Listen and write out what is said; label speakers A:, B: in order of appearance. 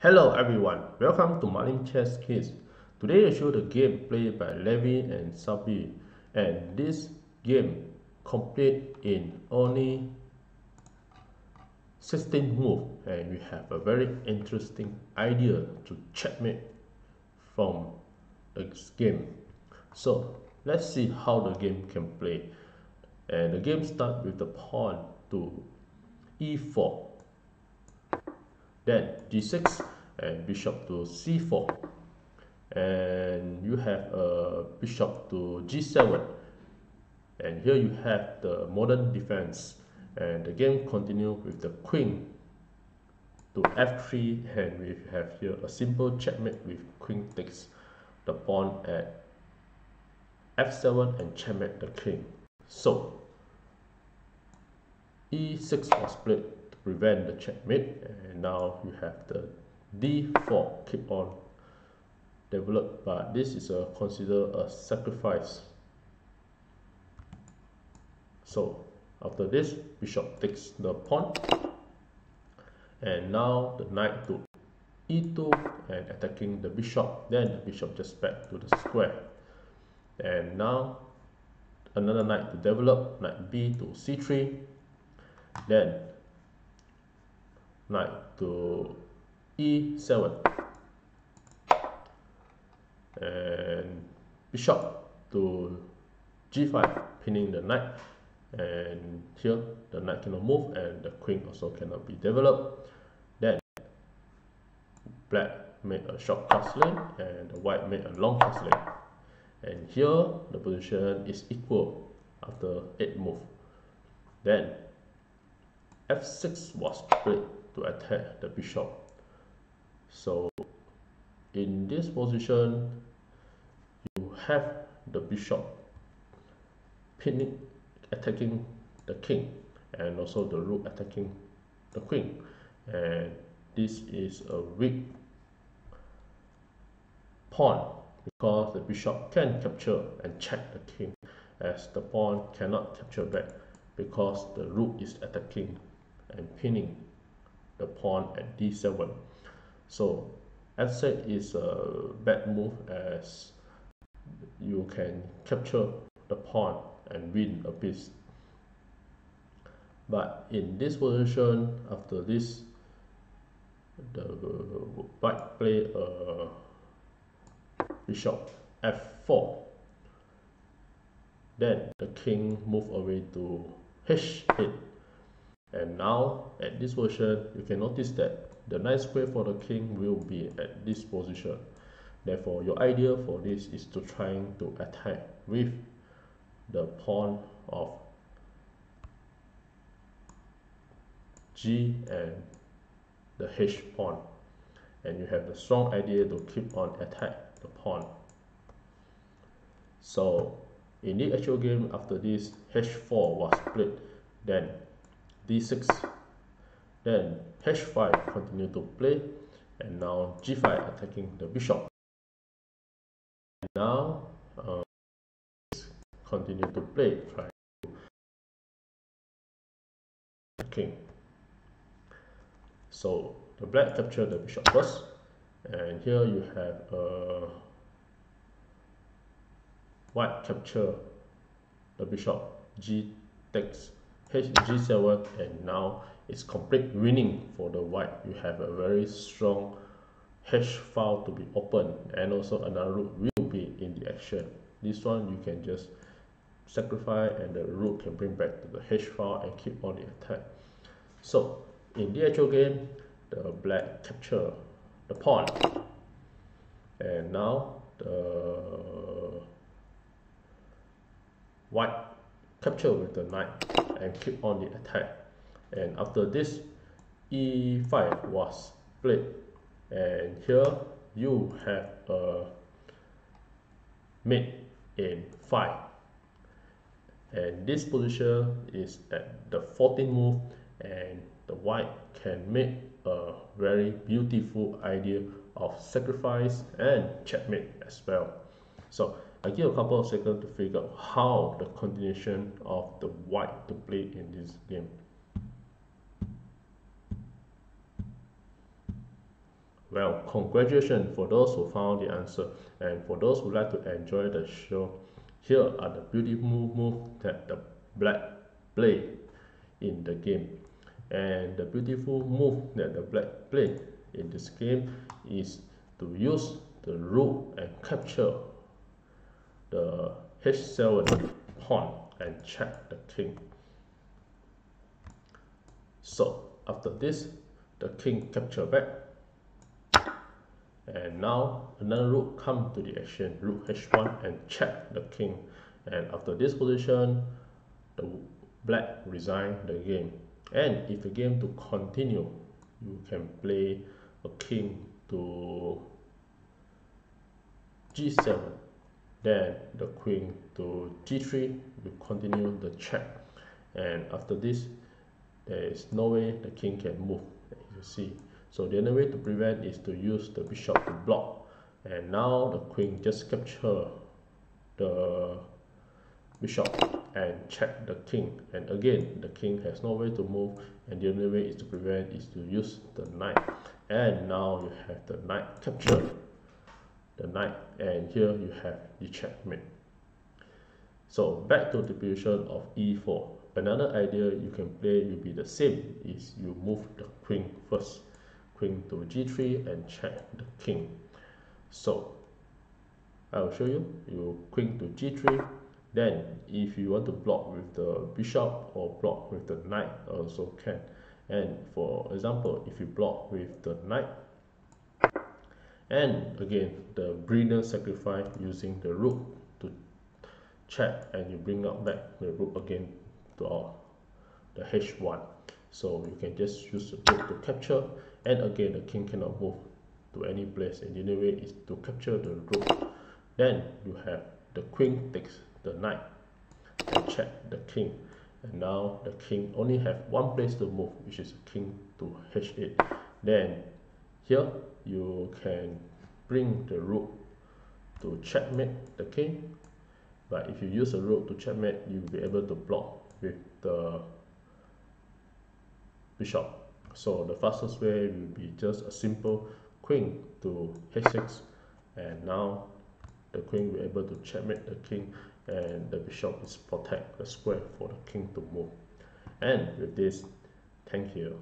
A: Hello everyone, welcome to Malim Chess Kids. Today I show the game played by Levy and Sabir, and this game complete in only 16 moves, and we have a very interesting idea to checkmate from this game. So let's see how the game can play. And the game starts with the pawn to e4, then g6 and bishop to c4, and you have a bishop to g7, and here you have the modern defense, and the game continue with the queen to f3, and we have here a simple checkmate with queen takes the pawn at f7 and checkmate the king. So e6 was played to prevent the checkmate, and now you have the d4 keep on developed, but this is considered a sacrifice. So after this, bishop takes the pawn, and now the knight to e2 and attacking the bishop, then the bishop just back to the square, and now another knight to develop, knight b to c3, then knight to e7, and bishop to g5, pinning the knight, and here the knight cannot move and the queen also cannot be developed. Then black made a short castling and the white made a long castling, and here the position is equal after 8 moves. Then f6 was played to attack the bishop. So in this position you have the bishop pinning, attacking the king, and also the rook attacking the queen, and this is a weak pawn because the bishop can capture and check the king, as the pawn cannot capture back because the rook is attacking and pinning the pawn at d7. So f6 is a bad move, as you can capture the pawn and win a piece. But in this position, after this, the white play a bishop f4, then the king move away to h8, and now at this position you can notice that the knight square for the king will be at this position. Therefore your idea for this is to trying to attack with the pawn of g and the h pawn, and you have the strong idea to keep on attack the pawn. So in the actual game, after this, h4 was played, then d6, then h5 continue to play, and now g5 attacking the bishop. And now continue to play, try to the king. So the black capture the bishop first, and here you have white capture the bishop, g takes g7, and now it's complete winning for the white. You have a very strong h file to be open, and also another rook will be in the action. This one you can just sacrifice, and the rook can bring back to the h file and keep on the attack. So in the actual game, the black capture the pawn, and now the white capture with the knight and keep on the attack. And after this, e5 was played, and here you have a mate in 5, and this position is at the 14th move, and the white can make a very beautiful idea of sacrifice and checkmate as well. So I give a couple of seconds to figure out how the continuation of the white to play in this game. Well, congratulations for those who found the answer, and for those who like to enjoy the show, here are the beautiful moves that the black play in the game. And the beautiful move that the black play in this game is to use the rook and capture the H7 pawn and check the king. So after this, the king capture back, and now another rook come to the action, rook h1 and check the king. And after this position, the black resign the game. And if the game to continue, you can play a king to g7, then the queen to g3 will continue the check. And after this, there is no way the king can move, as you see. So the only way to prevent is to use the bishop to block. And now the queen just capture the bishop and check the king. And again, the king has no way to move, and the only way is to prevent is to use the knight. And now you have the knight capture the knight, and here you have the checkmate. So back to the position of e4. Another idea you can play will be the same, is you move the queen first, queen to g3 and check the king. So I will show you. You queen to g3, then if you want to block with the bishop or block with the knight, also can. And for example, if you block with the knight, and again the brilliant sacrifice using the rook to check, and you bring up back the rook again to the h1. So you can just use the rook to capture, and again the king cannot move to any place, and the only way is to capture the rook. Then you have the queen takes the knight and check the king, and now the king only have one place to move, which is king to h8. Then here you can bring the rook to checkmate the king, but if you use a rook to checkmate, you will be able to block with the bishop. So the fastest way will be just a simple queen to h6, and now the queen will be able to checkmate the king, and the bishop is protect the square for the king to move. And with this, thank you.